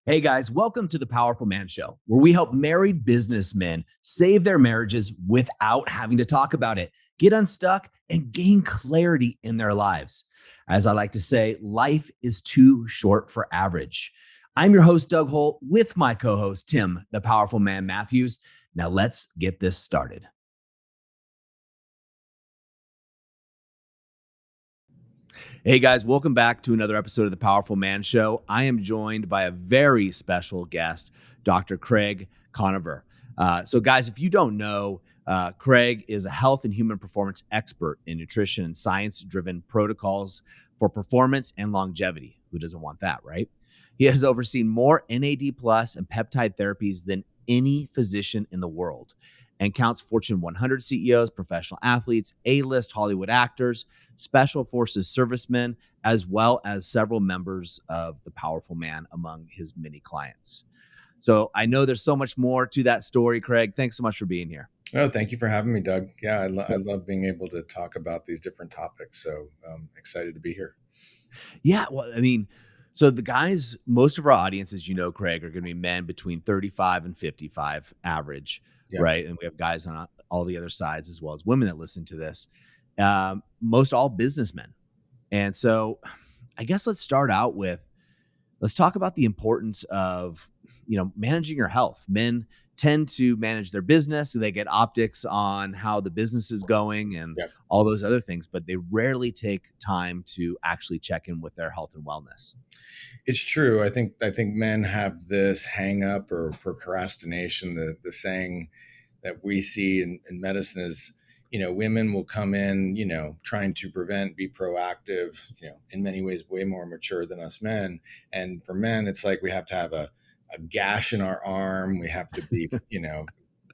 Hey guys, welcome to the Powerful Man Show, where we help married businessmen save their marriages without having to talk about it, get unstuck, and gain clarity in their lives. As I like to say, life is too short for average. I'm your host, Doug Holt, with my co host, Tim, the Powerful Man Matthews. Now let's get this started. Hey guys, welcome back to another episode of the Powerful Man Show. I am joined by a very special guest, Dr. Koniver. So guys, if you don't know, Craig is a health and human performance expert in nutrition and science-driven protocols for performance and longevity. Who doesn't want that, right? He has overseen more NAD plus and peptide therapies than any physician in the world and counts Fortune 100 CEOs, professional athletes, A-list Hollywood actors, special forces servicemen, as well as several members of the Powerful Man among his many clients. So I know there's so much more to that story, Craig. Thanks so much for being here. Oh, thank you for having me, Doug. Yeah, I love being able to talk about these different topics. So I'm excited to be here. Yeah, well, I mean, so the guys, most of our audiences, you know, Craig, are going to be men between 35 and 55 average, Yeah. right? And we have guys on all the other sides as well as women that listen to this. Most all businessmen. And so I guess let's start out with, let's talk about the importance of, managing your health. Men tend to manage their business, so they get optics on how the business is going and Yeah. all those other things, but they rarely take time to actually check in with their health and wellness. It's true. I think men have this hang up or procrastination. The saying that we see in medicine is, women will come in, trying to prevent, be proactive, in many ways way more mature than us men. And for men, it's like we have to have a gash in our arm. We have to be,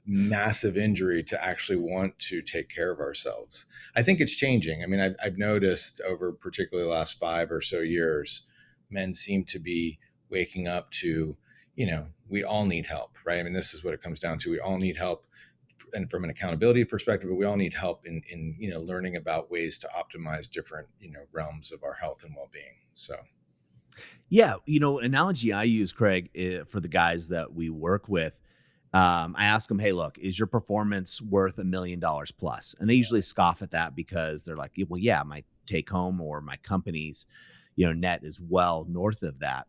massive injury to actually want to take care of ourselves. I think it's changing. I mean, I've noticed over particularly the last 5 or so years, men seem to be waking up to, we all need help, right? I mean, this is what it comes down to. We all need help, and from an accountability perspective, but we all need help in learning about ways to optimize different realms of our health and well-being. So Yeah, analogy I use, Craig, for the guys that we work with, I ask them, hey, look, is your performance worth $1 million plus? And they usually scoff at that because they're like, well, yeah, my take home or my company's, net is well north of that.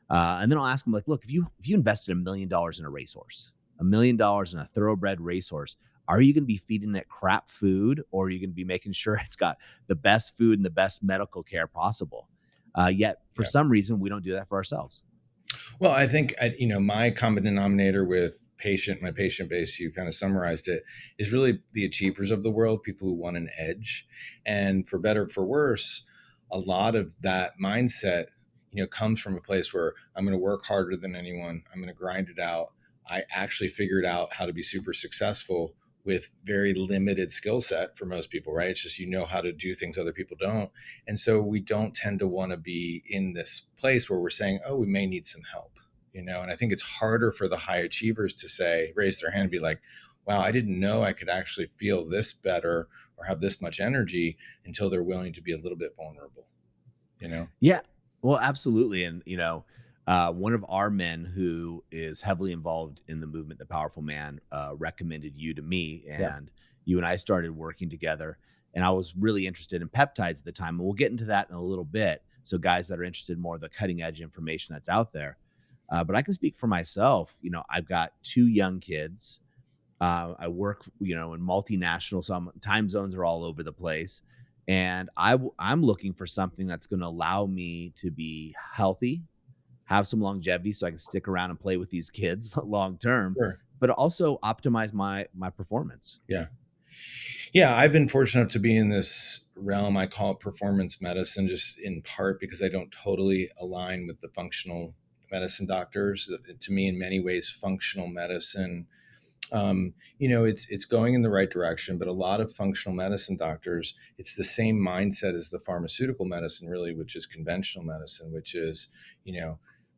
And then I'll ask them, like, look, if you invested $1 million in a racehorse, $1 million in a thoroughbred racehorse, are you going to be feeding it crap food, or are you going to be making sure it's got the best food and the best medical care possible? Yet for some reason, we don't do that for ourselves. Well, I think, my common denominator with my patient base, you kind of summarized it, is really the achievers of the world, people who want an edge. And for better or for worse, a lot of that mindset, comes from a place where I'm going to work harder than anyone. I'm going to grind it out. I actually figured out how to be super successful with very limited skill set for most people, right? It's just, how to do things other people don't. And so we don't tend to want to be in this place where we're saying, oh, we may need some help, and I think it's harder for the high achievers to raise their hand and be like, wow, I didn't know I could actually feel this better or have this much energy, until they're willing to be a little bit vulnerable, Yeah, well, absolutely. And, one of our men who is heavily involved in the movement, The Powerful Man, recommended you to me, and you and I started working together. And I was really interested in peptides at the time. And we'll get into that in a little bit. So guys that are interested in more of the cutting edge information that's out there. But I can speak for myself. I've got 2 young kids. I work, in multinational, so time zones are all over the place. And I'm looking for something that's going to allow me to be healthy, have some longevity so I can stick around and play with these kids long term, Sure. but also optimize my performance. Yeah. Yeah, I've been fortunate enough to be in this realm. I call it performance medicine, just in part because I don't totally align with the functional medicine doctors. To me, in many ways, functional medicine, it's going in the right direction, but a lot of functional medicine doctors, it's the same mindset as the pharmaceutical medicine, really, which is conventional medicine, which is,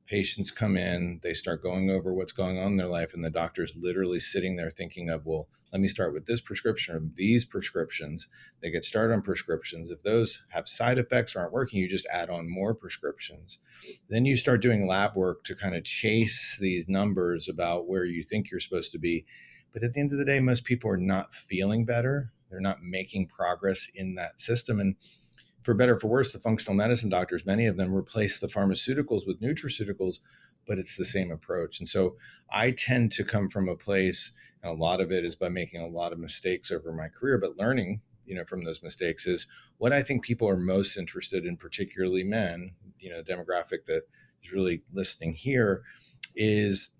Patients come in, they start going over what's going on in their life, and the doctor's literally sitting there thinking of, well, let me start with this prescription or these prescriptions. They get started on prescriptions. If those have side effects or aren't working, you just add on more prescriptions. Then you start doing lab work to kind of chase these numbers about where you think you're supposed to be. But at the end of the day, most people are not feeling better. They're not making progress in that system. And for better or for worse, the functional medicine doctors, many of them replace the pharmaceuticals with nutraceuticals, but it's the same approach. And so I tend to come from a place, and a lot of it is by making a lot of mistakes over my career, but learning, from those mistakes is what I think people are most interested in, particularly men, demographic that is really listening here is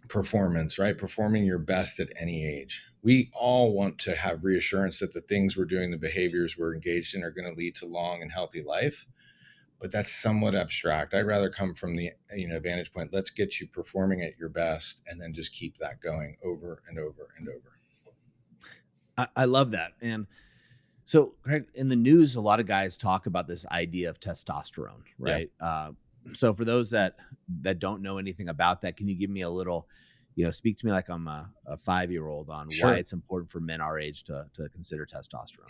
performance, right? Performing your best at any age. We all want to have reassurance that the things we're doing, the behaviors we're engaged in are going to lead to long and healthy life, but that's somewhat abstract. I'd rather come from the vantage point. Let's get you performing at your best and then just keep that going over and over and over. I love that. And so, Craig, in the news, a lot of guys talk about this idea of testosterone, Yeah. right? So for those that don't know anything about that, can you give me a little, speak to me like I'm a 5-year-old on Sure. why it's important for men our age to consider testosterone?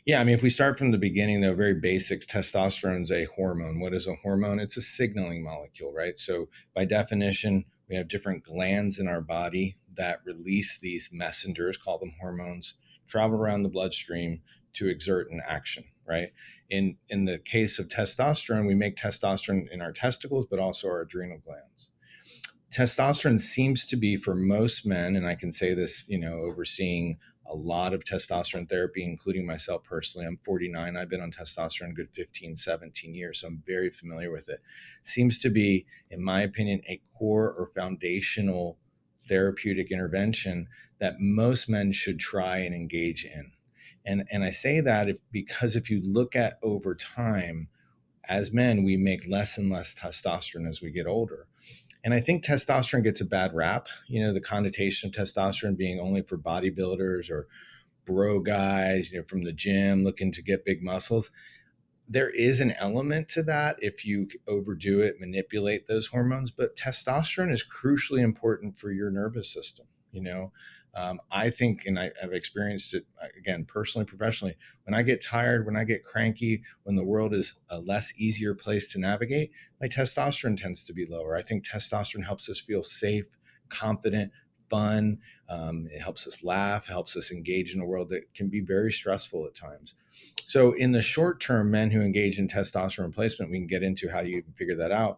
Yeah, I mean, if we start from the beginning, though, very basics, testosterone is a hormone. What is a hormone? It's a signaling molecule, right? So by definition, we have different glands in our body that release these messengers, call them hormones, travel around the bloodstream to exert an action, right? In the case of testosterone, we make testosterone in our testicles, but also our adrenal glands. Testosterone seems to be for most men, and I can say this, overseeing a lot of testosterone therapy, including myself personally. I'm 49. I've been on testosterone a good 15, 17 years, so I'm very familiar with it. Seems to be, in my opinion, a core or foundational therapeutic intervention that most men should try and engage in. And I say that because if you look at over time, as men, we make less and less testosterone as we get older. And I think testosterone gets a bad rap, the connotation of testosterone being only for bodybuilders or bro guys, from the gym looking to get big muscles. There is an element to that if you overdo it, manipulate those hormones, but testosterone is crucially important for your nervous system. I think, and I've experienced it again, personally, professionally, when I get tired, when I get cranky, when the world is a less easier place to navigate, my testosterone tends to be lower. I think testosterone helps us feel safe, confident, fun. It helps us laugh, helps us engage in a world that can be very stressful at times. So in the short term, men who engage in testosterone replacement, we can get into how you figure that out.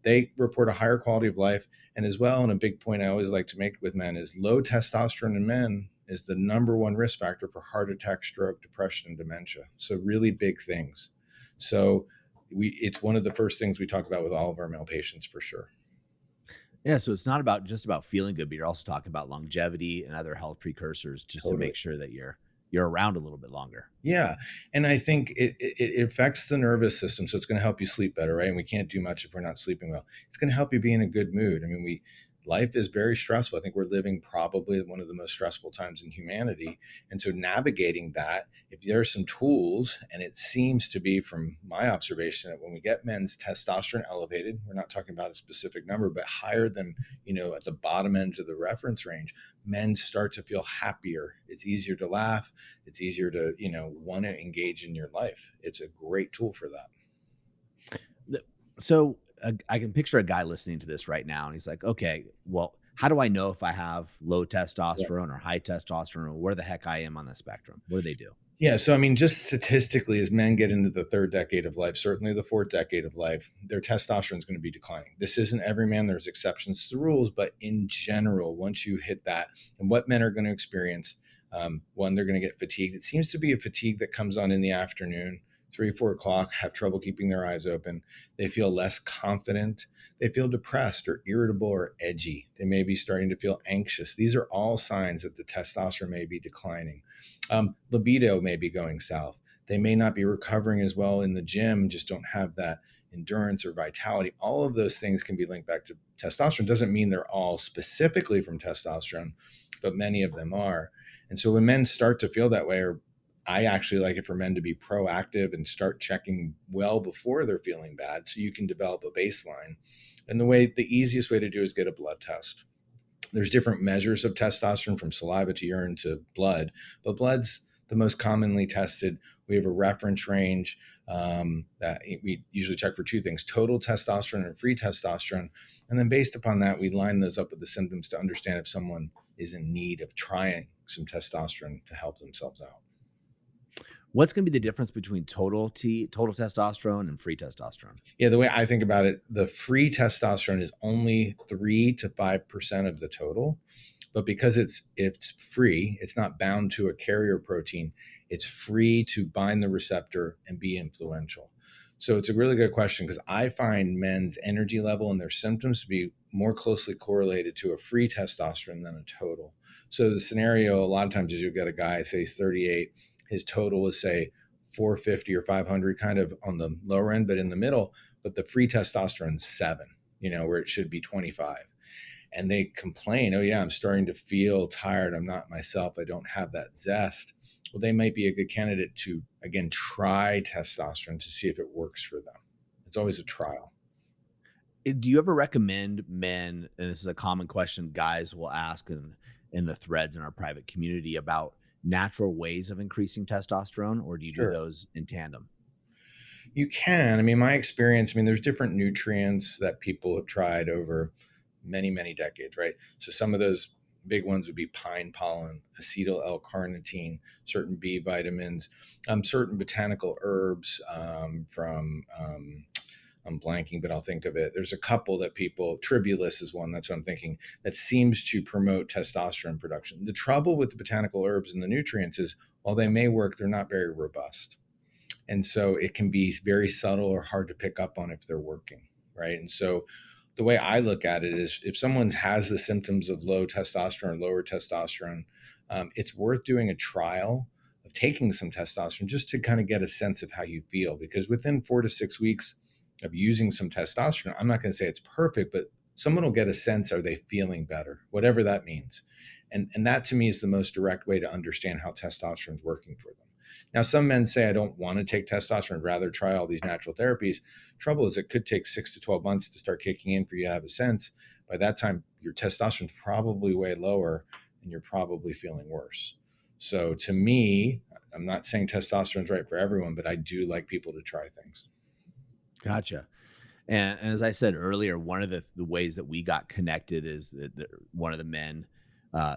They report a higher quality of life. And as well, and a big point I always like to make with men is low testosterone in men is the number one risk factor for heart attack, stroke, depression, and dementia. So really big things. So it's one of the first things we talk about with all of our male patients for sure. Yeah, so it's not just about feeling good, but you're also talking about longevity and other health precursors just to make sure that you're around a little bit longer. Yeah. And I think it affects the nervous system. So it's going to help you sleep better, right? And we can't do much if we're not sleeping well. It's going to help you be in a good mood. I mean, life is very stressful. I think we're living probably one of the most stressful times in humanity. And so navigating that, if there are some tools, and it seems to be from my observation that when we get men's testosterone elevated, we're not talking about a specific number, but higher than, at the bottom end of the reference range, men start to feel happier. It's easier to laugh. It's easier to, want to engage in your life. It's a great tool for that. So I can picture a guy listening to this right now, and he's like, okay, well, how do I know if I have low testosterone or high testosterone, or where the heck I am on the spectrum? What do they do? Yeah. So, I mean, just statistically, as men get into the third decade of life, certainly the fourth decade of life, their testosterone is going to be declining. This isn't every man. There's exceptions to the rules. But in general, once you hit that, and what men are going to experience, one, they're going to get fatigued. It seems to be a fatigue that comes on in the afternoon, 3 or 4 o'clock, have trouble keeping their eyes open. They feel less confident. They feel depressed or irritable or edgy. They may be starting to feel anxious. These are all signs that the testosterone may be declining. Libido may be going south. They may not be recovering as well in the gym, just don't have that endurance or vitality. All of those things can be linked back to testosterone. Doesn't mean they're all specifically from testosterone, but many of them are. And so when men start to feel that way, or I actually like it for men to be proactive and start checking well before they're feeling bad so you can develop a baseline. And the easiest way to do is get a blood test. There's different measures of testosterone from saliva to urine to blood, but blood's the most commonly tested. We have a reference range that we usually check for two things: total testosterone and free testosterone. And then based upon that, we line those up with the symptoms to understand if someone is in need of trying some testosterone to help themselves out. What's going to be the difference between total testosterone and free testosterone? Yeah, the way I think about it, the free testosterone is only 3 to 5% of the total, but because it's free, it's not bound to a carrier protein. It's free to bind the receptor and be influential. So it's a really good question because I find men's energy level and their symptoms to be more closely correlated to a free testosterone than a total. So the scenario a lot of times is you'll get a guy, say he's 38, his total is say 450 or 500, kind of on the lower end, but in the middle. But the free testosterone 7, where it should be 25. And they complain, oh, yeah, I'm starting to feel tired. I'm not myself. I don't have that zest. Well, they might be a good candidate to, again, try testosterone to see if it works for them. It's always a trial. Do you ever recommend men, and this is a common question guys will ask in the threads in our private community, about natural ways of increasing testosterone, or do you do Sure. those in tandem? You can. I mean, my experience, there's different nutrients that people have tried over many, many decades, right? So some of those big ones would be pine pollen, acetyl L-carnitine, certain B vitamins, certain botanical herbs from I'm blanking, but I'll think of it. There's a couple that Tribulus is one, that's what I'm thinking, that seems to promote testosterone production. The trouble with the botanical herbs and the nutrients is, while they may work, they're not very robust. And so it can be very subtle or hard to pick up on if they're working, right? And so the way I look at it is, if someone has the symptoms of low testosterone or lower testosterone, it's worth doing a trial of taking some testosterone just to kind of get a sense of how you feel. Because within 4 to 6 weeks of using some testosterone, I'm not going to say it's perfect, but someone will get a sense, are they feeling better, whatever that means. And that to me is the most direct way to understand how testosterone is working for them. Now, some men say, I don't want to take testosterone, rather try all these natural therapies. Trouble is, it could take 6 to 12 months to start kicking in for you to have a sense. By that time, your testosterone's probably way lower and you're probably feeling worse. So to me, I'm not saying testosterone's right for everyone, but I do like people to try things. Gotcha. And as I said earlier, one of the ways that we got connected is that one of the men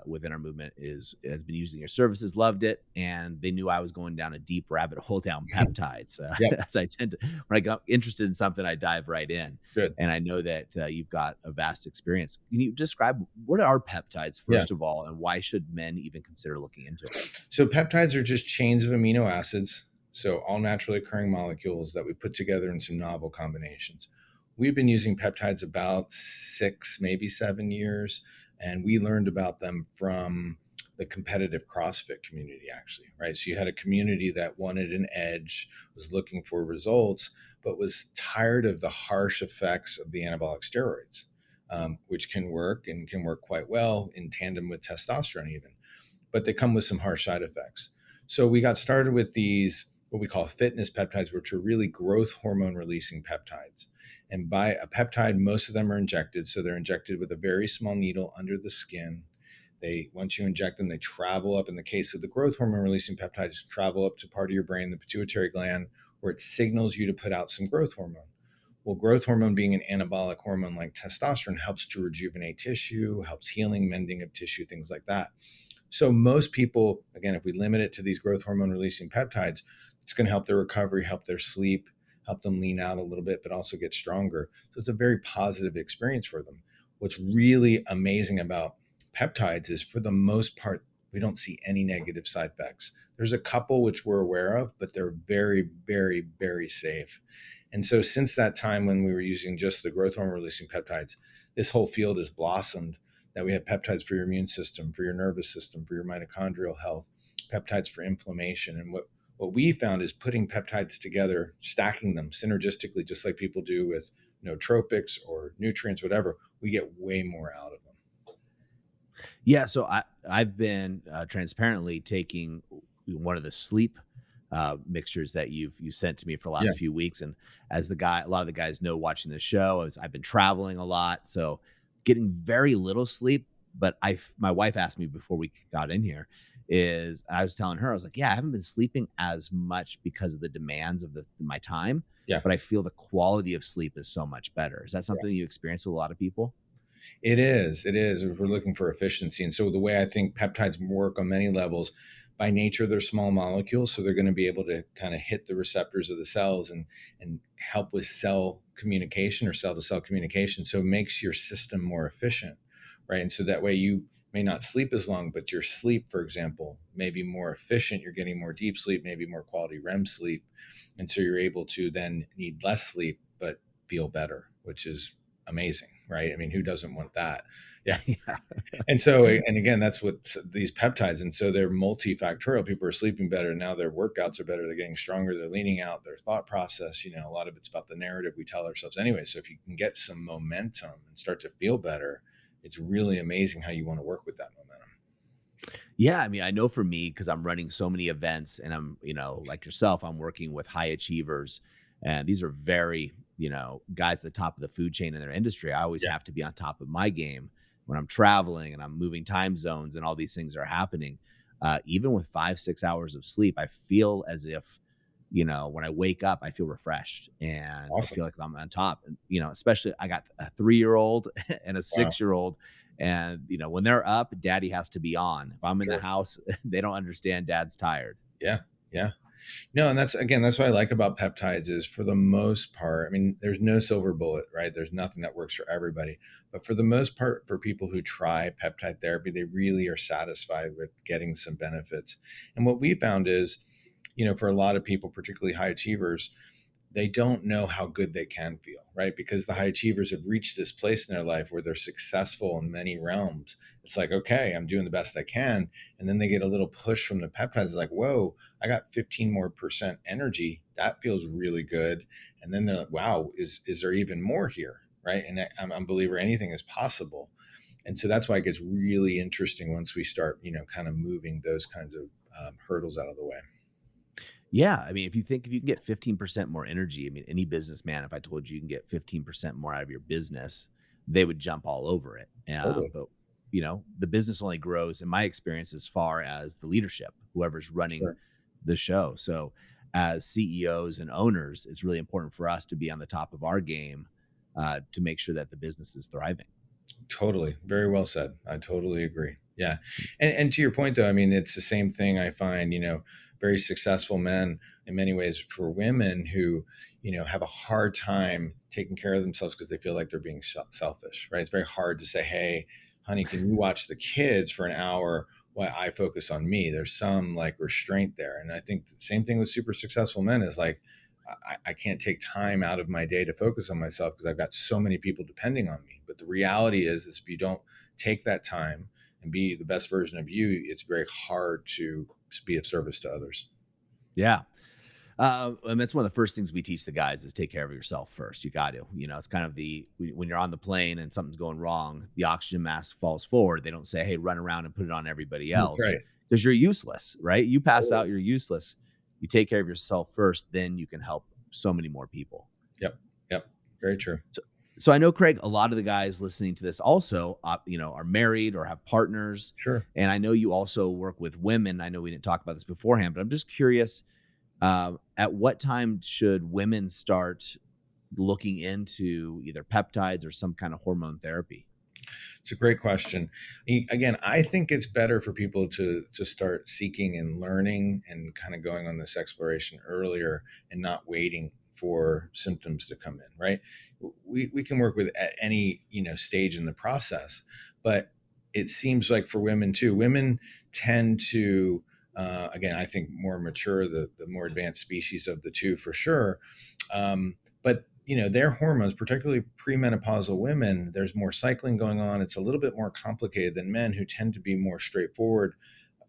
within our movement has been using your services, loved it, and they knew I was going down a deep rabbit hole down peptides. Yep. As I tend to, when I got interested in something, I dive right in. Good. And I know that you've got a vast experience. Can you describe what are peptides, Yeah. first of all, and why should men even consider looking into it? So peptides are just chains of amino acids. So all naturally occurring molecules that we put together in some novel combinations. We've been using peptides about 6, maybe 7 years, and we learned about them from the competitive CrossFit community, actually, right? So you had a community that wanted an edge, was looking for results, but was tired of the harsh effects of the anabolic steroids, which can work and can work quite well in tandem with testosterone even, but they come with some harsh side effects. So we got started with these, what we call fitness peptides, which are really growth hormone releasing peptides. And by a peptide, most of them are injected. So they're injected with a very small needle under the skin. Once you inject them, they travel up. In the case of the growth hormone releasing peptides, travel up to part of your brain, the pituitary gland, where it signals you to put out some growth hormone. Well, growth hormone, being an anabolic hormone like testosterone, helps to rejuvenate tissue, helps healing, mending of tissue, things like that. So most people, again, if we limit it to these growth hormone releasing peptides, it's going to help their recovery, help their sleep, help them lean out a little bit, but also get stronger. So it's a very positive experience for them. What's really amazing about peptides is, for the most part, we don't see any negative side effects. There's a couple which we're aware of, but they're very, very, very safe. And so since that time when we were using just the growth hormone releasing peptides, this whole field has blossomed, that we have peptides for your immune system, for your nervous system, for your mitochondrial health, peptides for inflammation. And what we found is putting peptides together, stacking them synergistically, just like people do with nootropics or nutrients, whatever, we get way more out of them. Yeah, so I've been transparently taking one of the sleep mixtures that you sent to me for the Yeah. last few weeks. And as a lot of the guys know watching the show, I've been traveling a lot, so getting very little sleep. But my wife asked me before we got in here, is I was telling her, I was like, yeah, I haven't been sleeping as much because of the demands of my time, Yeah. but I feel the quality of sleep is so much better. Is that something you experience with a lot of people? It is. It is. If we're looking for efficiency. And so the way I think peptides work on many levels, by nature, they're small molecules. So they're going to be able to kind of hit the receptors of the cells and help with cell communication or cell to cell communication. So it makes your system more efficient, right? And so that way you may not sleep as long, but your sleep, for example, may be more efficient. You're getting more deep sleep, maybe more quality REM sleep. And so you're able to then need less sleep, but feel better, which is amazing, right? I mean, who doesn't want that? Yeah. Yeah. And so, and again, that's what these peptides, and so they're multifactorial. People are sleeping better now. Their workouts are better. They're getting stronger. They're leaning out their thought process. A lot of it's about the narrative we tell ourselves anyway. So if you can get some momentum and start to feel better, it's really amazing how you want to work with that momentum. Yeah, I mean, I know for me, because I'm running so many events and I'm, like yourself, I'm working with high achievers. And these are very, guys at the top of the food chain in their industry. I always Yeah. have to be on top of my game when I'm traveling and I'm moving time zones and all these things are happening. Even with 5, 6 hours of sleep, I feel as if, when I wake up, I feel refreshed and I Awesome. feel like I'm on top. And, especially I got a 3-year-old and a Wow. 6-year-old. And, when they're up, daddy has to be on. If I'm in the Sure. house, they don't understand dad's tired. Yeah. Yeah. No, and that's what I like about peptides is for the most part, I mean, there's no silver bullet, right? There's nothing that works for everybody. But for the most part, for people who try peptide therapy, they really are satisfied with getting some benefits. And what we found is, for a lot of people, particularly high achievers, they don't know how good they can feel, right? Because the high achievers have reached this place in their life where they're successful in many realms. It's like, okay, I'm doing the best I can. And then they get a little push from the peptides. It's like, whoa, I got 15 more percent energy. That feels really good. And then they're like, wow, is there even more here? Right. And I'm a believer anything is possible. And so that's why it gets really interesting once we start, kind of moving those kinds of hurdles out of the way. Yeah. I mean, if you can get 15% more energy, I mean, any businessman, if I told you can get 15% more out of your business, they would jump all over it. Totally. But, the business only grows, in my experience, as far as the leadership, whoever's running Sure. the show. So, as CEOs and owners, it's really important for us to be on the top of our game to make sure that the business is thriving. Totally. Very well said. I totally agree. Yeah. And to your point though, I mean, it's the same thing I find, very successful men in many ways for women who, have a hard time taking care of themselves because they feel like they're being selfish, right? It's very hard to say, hey, honey, can you watch the kids for an hour while I focus on me? There's some like restraint there. And I think the same thing with super successful men is like, I can't take time out of my day to focus on myself because I've got so many people depending on me. But the reality is if you don't take that time and be the best version of you, it's very hard to be of service to others. Yeah. And that's one of the first things we teach the guys is take care of yourself first. You got to, it's kind of when you're on the plane and something's going wrong, the oxygen mask falls forward. They don't say, hey, run around and put it on everybody That's else, right. because you're useless, right? You pass Totally. out, you're useless. You take care of yourself first, then you can help so many more people. Yep. Yep. Very true. So I know, Craig, a lot of the guys listening to this also, are married or have partners. Sure. And I know you also work with women. I know we didn't talk about this beforehand, but I'm just curious, at what time should women start looking into either peptides or some kind of hormone therapy? It's a great question. Again, I think it's better for people to start seeking and learning and kind of going on this exploration earlier and not waiting for symptoms to come in, right? We can work with at any, stage in the process, but it seems like for women too, women tend to, again, I think more mature, the more advanced species of the two for sure. But their hormones, particularly premenopausal women, there's more cycling going on. It's a little bit more complicated than men who tend to be more straightforward.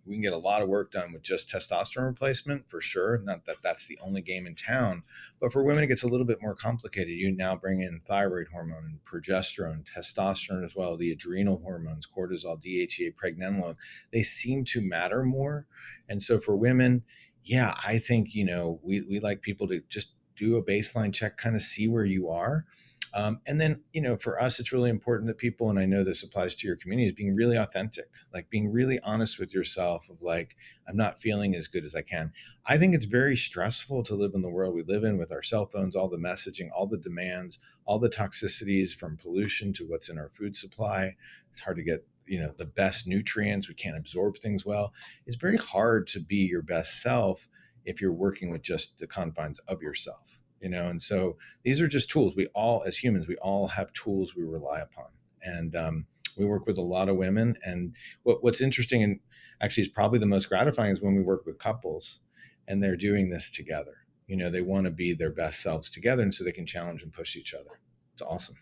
We can get a lot of work done with just testosterone replacement for sure. Not that that's the only game in town, but for women, it gets a little bit more complicated. You now bring in thyroid hormone, progesterone, testosterone as well, the adrenal hormones, cortisol, DHEA, pregnenolone. They seem to matter more. And so for women, yeah, I think, we like people to just do a baseline check, kind of see where you are. And then, for us, it's really important that people, and I know this applies to your community, is being really authentic, like being really honest with yourself of like, I'm not feeling as good as I can. I think it's very stressful to live in the world we live in with our cell phones, all the messaging, all the demands, all the toxicities from pollution to what's in our food supply. It's hard to get, the best nutrients. We can't absorb things well. It's very hard to be your best self if you're working with just the confines of yourself, and so these are just tools. We all, as humans, we all have tools we rely upon. And we work with a lot of women. And what's interesting, and actually is probably the most gratifying, is when we work with couples and they're doing this together. They want to be their best selves together, and so they can challenge and push each other. It's awesome.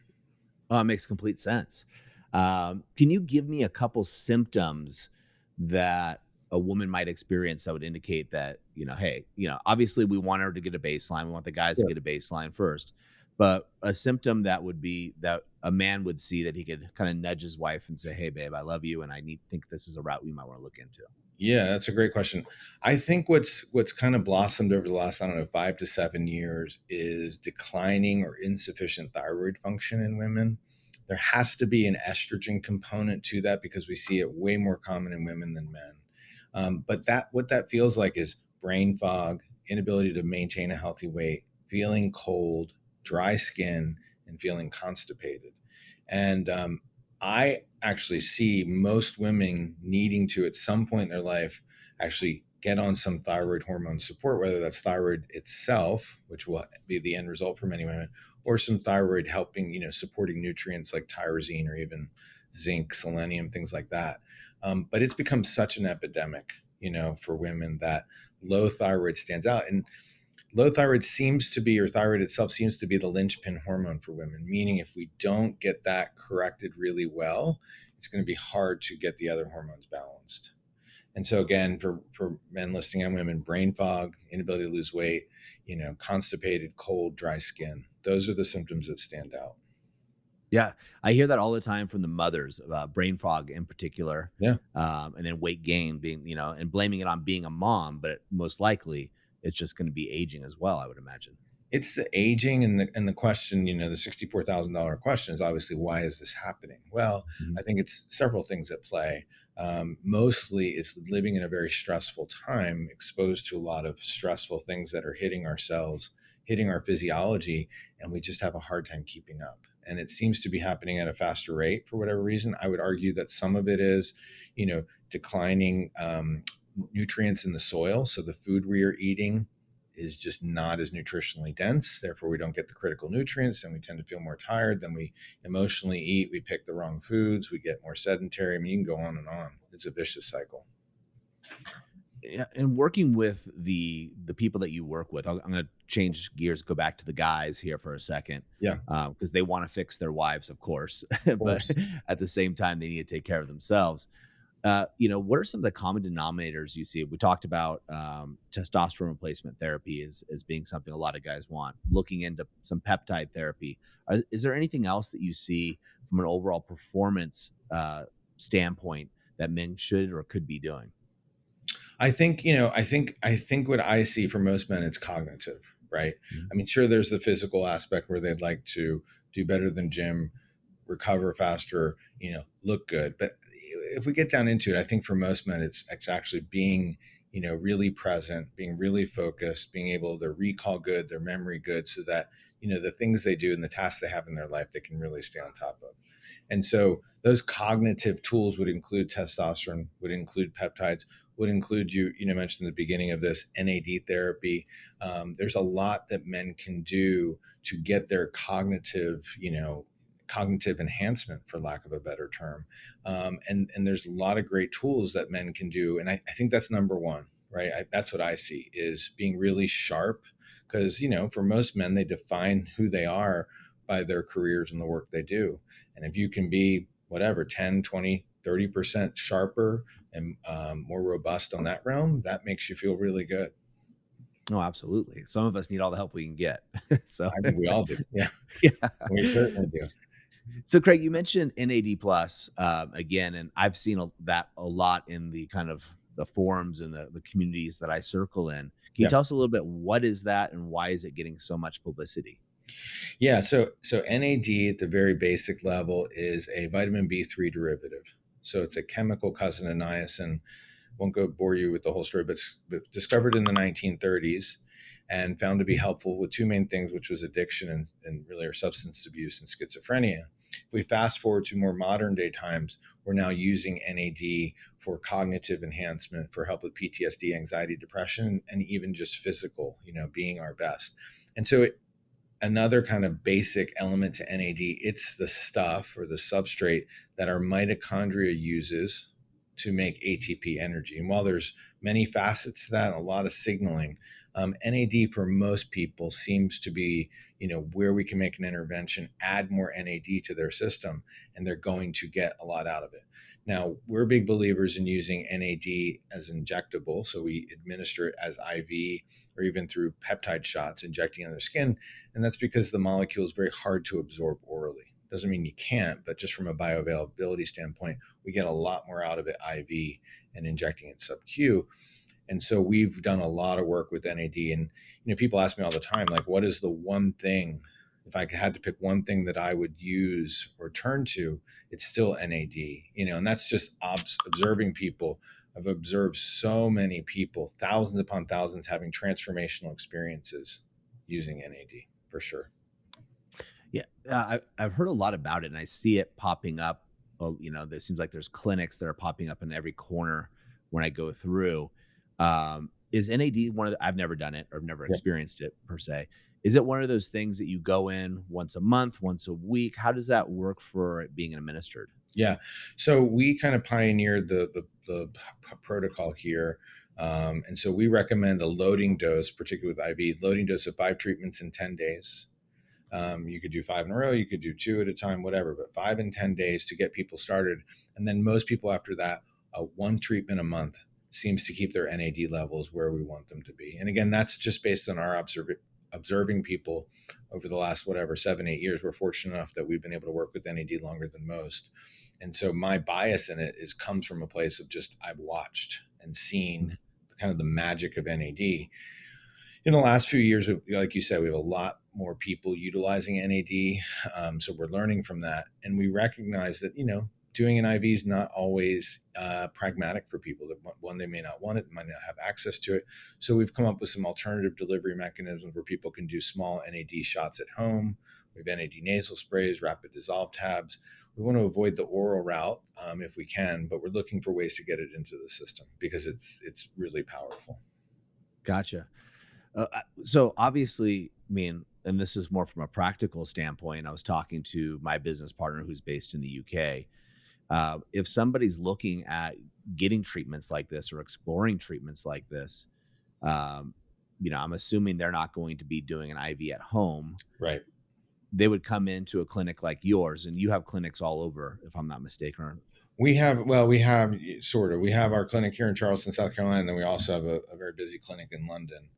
Oh, it makes complete sense. Can you give me a couple symptoms that a woman might experience that would indicate that, hey, obviously we want her to get a baseline. We want the guys to Yeah. get a baseline first. But a symptom that would be that a man would see that he could kind of nudge his wife and say, hey, babe, I love you. And think this is a route we might want to look into. Yeah, that's a great question. I think what's kind of blossomed over the last, I don't know, 5 to 7 years is declining or insufficient thyroid function in women. There has to be an estrogen component to that because we see it way more common in women than men. But what that feels like is brain fog, inability to maintain a healthy weight, feeling cold, dry skin, and feeling constipated. And I actually see most women needing to, at some point in their life, actually get on some thyroid hormone support, whether that's thyroid itself, which will be the end result for many women, or some thyroid helping, supporting nutrients like tyrosine or even zinc, selenium, things like that. But it's become such an epidemic, for women that low thyroid stands out. And low thyroid seems to be, or thyroid itself seems to be the linchpin hormone for women, meaning if we don't get that corrected really well, it's going to be hard to get the other hormones balanced. And so again, for men listening and women, brain fog, inability to lose weight, constipated, cold, dry skin, those are the symptoms that stand out. Yeah, I hear that all the time from the mothers, brain fog in particular, Yeah. and then weight gain being, and blaming it on being a mom, but most likely it's just going to be aging as well, I would imagine. It's the aging and the question, the $64,000 question is obviously, why is this happening? Well, Mhm. I think it's several things at play. Mostly it's living in a very stressful time, exposed to a lot of stressful things that are hitting our cells, hitting our physiology, and we just have a hard time keeping up. And it seems to be happening at a faster rate for whatever reason. I would argue that some of it is, declining nutrients in the soil. So the food we are eating is just not as nutritionally dense. Therefore, we don't get the critical nutrients and we tend to feel more tired. Then we emotionally eat. We pick the wrong foods. We get more sedentary. I mean, you can go on and on. It's a vicious cycle. Yeah, and working with the people that you work with, I'm going to change gears, go back to the guys here for a second, Yeah, because they want to fix their wives, of course, of but course. at the same time, they need to take care of themselves. What are some of the common denominators you see? We talked about testosterone replacement therapy as being something a lot of guys want. Looking into some peptide therapy. Is there anything else that you see from an overall performance standpoint that men should or could be doing? I think what I see for most men, it's cognitive, right? Mhm. I mean, sure, there's the physical aspect where they'd like to do better than gym, recover faster, look good. But if we get down into it, I think for most men, it's actually being, really present, being really focused, being able to recall good, their memory good, so that, the things they do and the tasks they have in their life, they can really stay on top of. And so those cognitive tools would include testosterone, would include peptides, would include you mentioned at the beginning of this NAD therapy. There's a lot that men can do to get their cognitive enhancement, for lack of a better term. And there's a lot of great tools that men can do. And I think that's number one, right? That's what I see is being really sharp. Because, for most men, they define who they are by their careers and the work they do. And if you can be whatever, 10, 20, 30% sharper and more robust on that realm, that makes you feel really good. Oh, absolutely. Some of us need all the help we can get. So, I think we all do. Yeah, yeah. we certainly do. So, Craig, you mentioned NAD plus again, and I've seen that a lot in the kind of the forums and the communities that I circle in. Can you Yeah. tell us a little bit, what is that and why is it getting so much publicity? Yeah. So NAD at the very basic level is a vitamin B3 derivative. So it's a chemical cousin of niacin. Won't go bore you with the whole story, but discovered in the 1930s and found to be helpful with two main things, which was addiction and really our substance abuse and schizophrenia. If we fast forward to more modern day times, we're now using NAD for cognitive enhancement, for help with PTSD, anxiety, depression, and even just physical, being our best. And so another kind of basic element to NAD, it's the stuff or the substrate that our mitochondria uses to make ATP energy. And while there's many facets to that, a lot of signaling, NAD for most people seems to be, where we can make an intervention, add more NAD to their system, and they're going to get a lot out of it. Now, we're big believers in using NAD as injectable. So we administer it as IV or even through peptide shots injecting on the skin. And that's because the molecule is very hard to absorb orally. Doesn't mean you can't, but just from a bioavailability standpoint, we get a lot more out of it IV and injecting it sub-Q. And so we've done a lot of work with NAD. And people ask me all the time, like, what is the one thing, if I had to pick one thing that I would use or turn to, it's still NAD. And that's just observing people. I've observed so many people, thousands upon thousands, having transformational experiences using NAD for sure. Yeah, I've heard a lot about it, and I see it popping up. There seems like there's clinics that are popping up in every corner when I go through. Is NAD one of the, I've never done it or never Yeah. experienced it per se. Is it one of those things that you go in once a month, once a week? How does that work for it being administered? Yeah. So we kind of pioneered the protocol here. And so we recommend a loading dose, particularly with IV, loading dose of 5 treatments in 10 days. You could do 5 in a row, you could do 2 at a time, whatever, but 5 in 10 days to get people started. And then most people after that, 1 treatment a month seems to keep their NAD levels where we want them to be. And again, that's just based on our observing people over the last, 7, 8 years. We're fortunate enough that we've been able to work with NAD longer than most. And so my bias in it comes from a place of just, I've watched and seen kind of the magic of NAD. In the last few years, like you said, we have a lot more people utilizing NAD. So we're learning from that. And we recognize that, doing an IV is not always pragmatic for people. One, they may not want it, might not have access to it. So we've come up with some alternative delivery mechanisms where people can do small NAD shots at home. We have NAD nasal sprays, rapid dissolve tabs. We want to avoid the oral route if we can, but we're looking for ways to get it into the system because it's really powerful. Gotcha. So obviously, I mean, and this is more from a practical standpoint. I was talking to my business partner who's based in the UK. If somebody's looking at getting treatments like this or exploring treatments like this, um, I'm assuming they're not going to be doing an IV at home. Right. They would come into a clinic like yours, and you have clinics all over, if I'm not mistaken. We have sort of, we have our clinic here in Charleston, South Carolina, and then we also have a very busy clinic in London.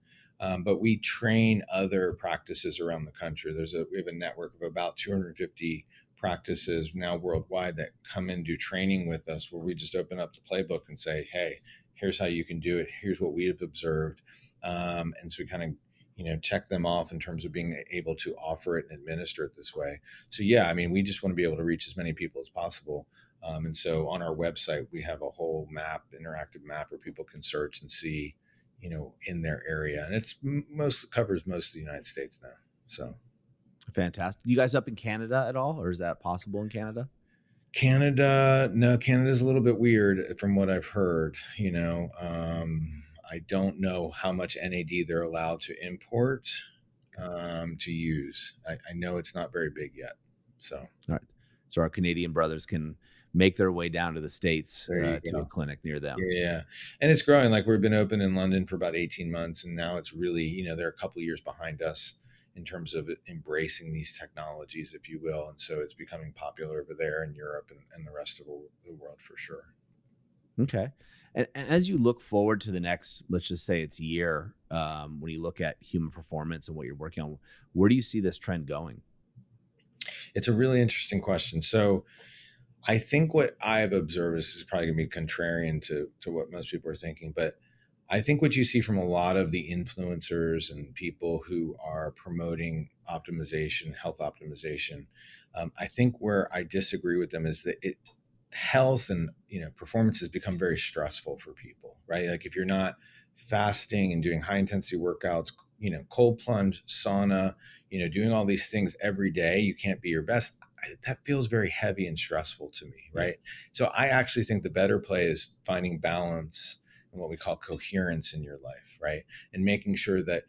But we train other practices around the country. We have a network of about 250 practices now worldwide that come and do training with us, where we just open up the playbook and say, hey, here's how you can do it. Here's what we have observed. And so we kind of, check them off in terms of being able to offer it and administer it this way. So yeah, I mean, we just want to be able to reach as many people as possible. And so on our website, we have a whole interactive map where people can search and see, in their area. And it's covers most of the United States now. So Fantastic. You guys up in Canada at all, or is that possible in Canada? No, Canada's a little bit weird from what I've heard. I don't know how much NAD they're allowed to import to use. I know it's not very big yet. So, all right. So our Canadian brothers can make their way down to the States to a clinic near them. Yeah. And it's growing. Like, we've been open in London for about 18 months. And now it's really, they're a couple of years behind us in terms of embracing these technologies, if you will. And so it's becoming popular over there in Europe and the rest of the world for sure. Okay. And as you look forward to the next, let's just say it's year, when you look at human performance and what you're working on, where do you see this trend going? It's a really interesting question. So I think what I've observed is probably going to be contrarian to what most people are thinking, but I think what you see from a lot of the influencers and people who are promoting optimization, health optimization, I think where I disagree with them is that health and performance has become very stressful for people, right? Like if you're not fasting and doing high intensity workouts, cold plunge, sauna, doing all these things every day, you can't be your best. That feels very heavy and stressful to me, Yeah. right? So I actually think the better play is finding balance and what we call coherence in your life, right? And making sure that,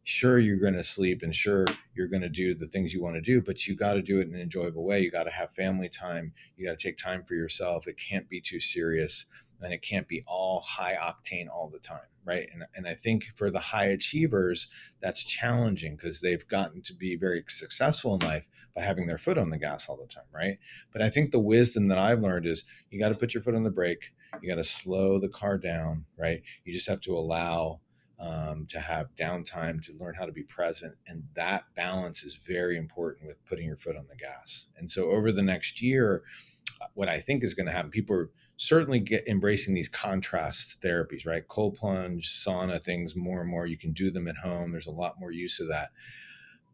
sure, you're going to sleep and sure, you're going to do the things you want to do, but you got to do it in an enjoyable way. You got to have family time. You got to take time for yourself. It can't be too serious and it can't be all high octane all the time, right? And I think for the high achievers, that's challenging because they've gotten to be very successful in life by having their foot on the gas all the time, right? But I think the wisdom that I've learned is you got to put your foot on the brake. You got to slow the car down, right? You just have to allow to have downtime, to learn how to be present. And that balance is very important with putting your foot on the gas. And so over the next year, what I think is going to happen, people are certainly embracing these contrast therapies, right? Cold plunge, sauna things more and more. You can do them at home. There's a lot more use of that.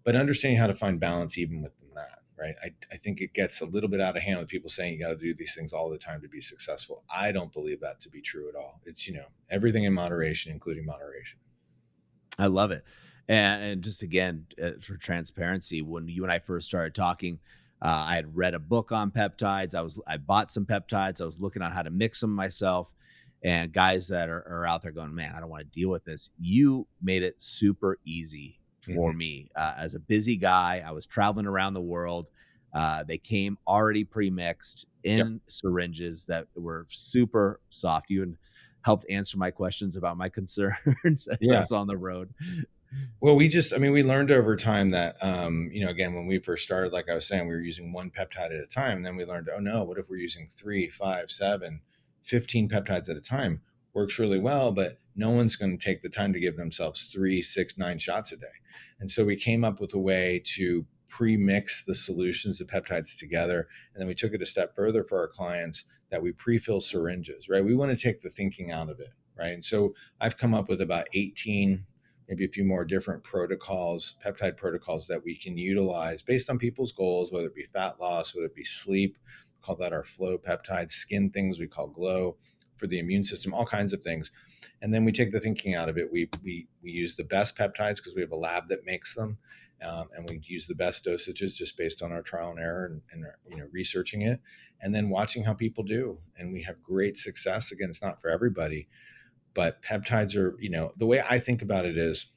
But understanding how to find balance even within that, right? I think it gets a little bit out of hand with people saying you got to do these things all the time to be successful. I don't believe that to be true at all. It's, everything in moderation, including moderation. I love it. And just again, for transparency, when you and I first started talking, I had read a book on peptides. I bought some peptides. I was looking on how to mix them myself. And guys that are out there going, man, I don't want to deal with this. You made it super easy for Mm-hmm. me. As a busy guy, I was traveling around the world. They came already pre-mixed Yep. in syringes that were super soft. You and helped answer my questions about my concerns as I Yeah. was on the road. Well, we learned over time that, again, when we first started, like I was saying, we were using one peptide at a time. And then we learned, oh no, what if we're using 3, 5, 7, 15 peptides at a time? Works really well, but no one's going to take the time to give themselves 3, 6, 9 shots a day. And so we came up with a way to pre-mix the solutions, the peptides together. And then we took it a step further for our clients that we pre-fill syringes, right? We want to take the thinking out of it, right? And so I've come up with about 18, maybe a few more different protocols, peptide protocols that we can utilize based on people's goals, whether it be fat loss, whether it be sleep. We call that our flow peptides, skin things we call glow, for the immune system, all kinds of things. And then we take the thinking out of it. We use the best peptides because we have a lab that makes them, and we use the best dosages just based on our trial and error and researching it, and then watching how people do. And we have great success. Again, it's not for everybody, but peptides are, the way I think about it is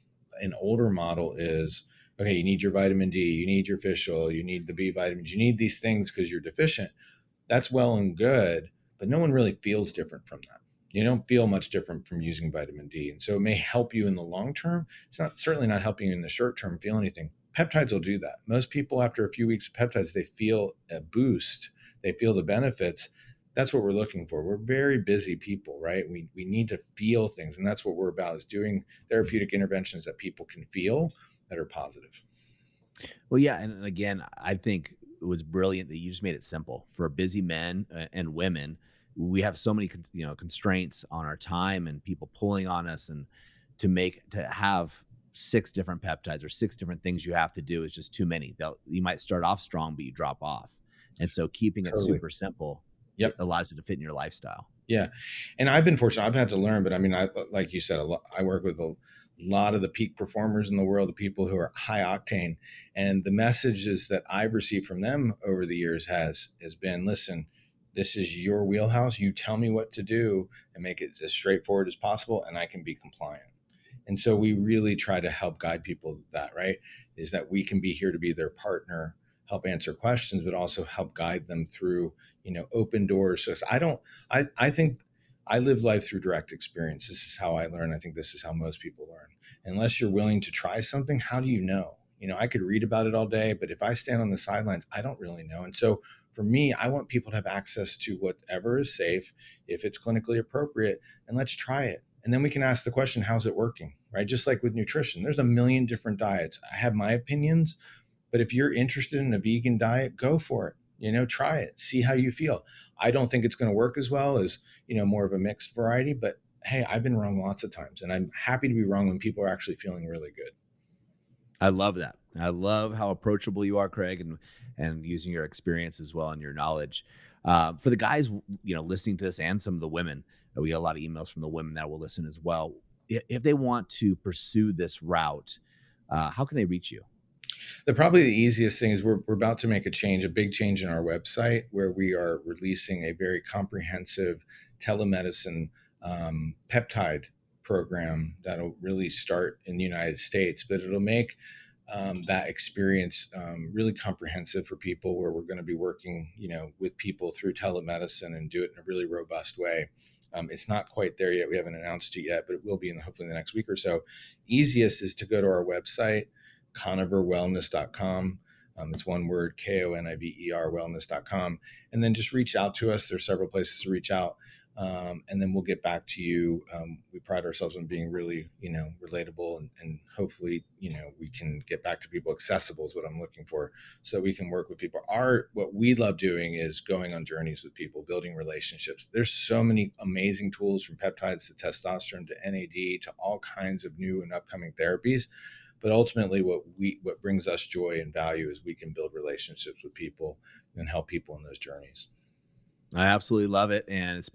an older model is, okay, you need your vitamin D, you need your fish oil, you need the B vitamins, you need these things because you're deficient. That's well and good, but no one really feels different from that. You don't feel much different from using vitamin D. And so it may help you in the long term. It's not certainly not helping you in the short term feel anything. Peptides will do that. Most people, after a few weeks of peptides, they feel a boost. They feel the benefits. That's what we're looking for. We're very busy people, right? We need to feel things. And that's what we're about, is doing therapeutic interventions that people can feel that are positive. Well, yeah, and again, I think it was brilliant that you just made it simple for busy men and women. We have so many, constraints on our time and people pulling on us, and to have 6 different peptides or 6 different things you have to do is just too many. You might start off strong, but you drop off. And so keeping it Totally. super simple, it Yep. allows it to fit in your lifestyle. Yeah. And I've been fortunate. I've had to learn, but I mean, like you said, I work with a lot of the peak performers in the world, the people who are high octane. And the messages that I've received from them over the years has been, listen, this is your wheelhouse. You tell me what to do and make it as straightforward as possible, and I can be compliant. And so we really try to help guide people to that, right? Is that we can be here to be their partner, help answer questions, but also help guide them through, open doors. So I think I live life through direct experience. This is how I learn. I think this is how most people learn. Unless you're willing to try something, how do you know? I could read about it all day, but if I stand on the sidelines, I don't really know. And so for me, I want people to have access to whatever is safe, if it's clinically appropriate, and let's try it. And then we can ask the question, how's it working? Right? Just like with nutrition, there's a million different diets. I have my opinions, but if you're interested in a vegan diet, go for it. try it, see how you feel. I don't think it's going to work as well as, more of a mixed variety, but hey, I've been wrong lots of times, and I'm happy to be wrong when people are actually feeling really good. I love that. I love how approachable you are, Craig, and using your experience as well and your knowledge. For the guys, listening to this, and some of the women, we get a lot of emails from the women that will listen as well. If they want to pursue this route, how can they reach you? Probably the easiest thing is we're about to make a big change in our website, where we are releasing a very comprehensive telemedicine peptide program that'll really start in the United States, but it'll make that experience really comprehensive for people, where we're going to be working, with people through telemedicine and do it in a really robust way. It's not quite there yet. We haven't announced it yet, but it will be hopefully in the next week or so. Easiest is to go to our website, koniverwellness.com. It's one word, Koniver wellness.com. And then just reach out to us. There's several places to reach out. And then we'll get back to you. We pride ourselves on being really, relatable, and hopefully, we can get back to people. Accessible is what I'm looking for, so we can work with people. What we love doing is going on journeys with people, building relationships. There's so many amazing tools, from peptides to testosterone to NAD to all kinds of new and upcoming therapies. But ultimately, what brings us joy and value is we can build relationships with people and help people in those journeys. I absolutely love it. And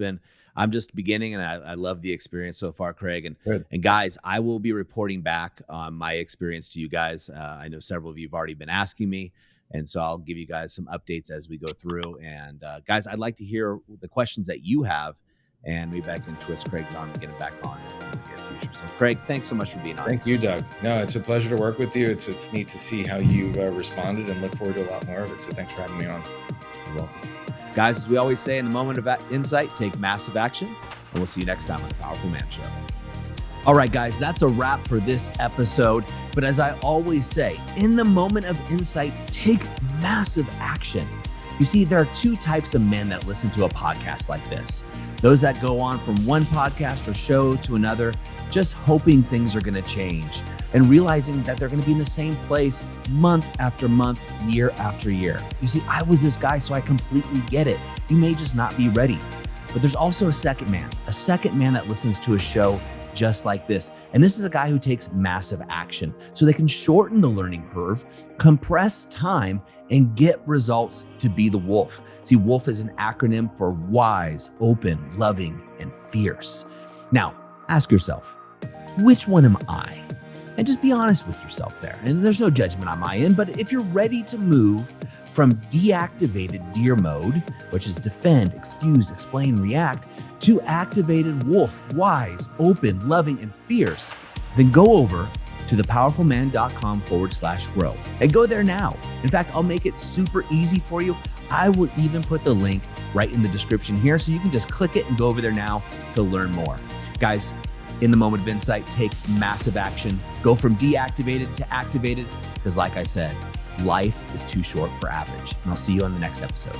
I'm just beginning, and I love the experience so far, Craig. And guys, I will be reporting back on my experience to you guys. I know several of you have already been asking me, and so I'll give you guys some updates as we go through. And guys, I'd like to hear the questions that you have, and maybe I can twist Craig's arm and get him back on in the near future. So Craig, thanks so much for being on. Thank you, Doug. No, it's a pleasure to work with you. It's neat to see how you responded, and look forward to a lot more of it. So thanks for having me on. You're welcome. Guys, as we always say, in the moment of insight, take massive action, and we'll see you next time on The Powerful Man Show. All right, guys, that's a wrap for this episode. But as I always say, in the moment of insight, take massive action. You see, there are two types of men that listen to a podcast like this. Those that go on from one podcast or show to another, just hoping things are going to change, and realizing that they're going to be in the same place month after month, year after year. You see, I was this guy, so I completely get it. You may just not be ready. But there's also a second man that listens to a show just like this. And this is a guy who takes massive action so they can shorten the learning curve, compress time, and get results to be the wolf. See, wolf is an acronym for wise, open, loving, and fierce. Now, ask yourself, which one am I? And just be honest with yourself there. And there's no judgment on my end, but if you're ready to move from deactivated deer mode, which is defend, excuse, explain, react, to activated wolf, wise, open, loving, and fierce, then go over to thepowerfulman.com/grow and go there now. In fact, I'll make it super easy for you. I will even put the link right in the description here, so you can just click it and go over there now to learn more. Guys, in the moment of insight, take massive action. Go from deactivated to activated, because like I said, life is too short for average. And I'll see you on the next episode.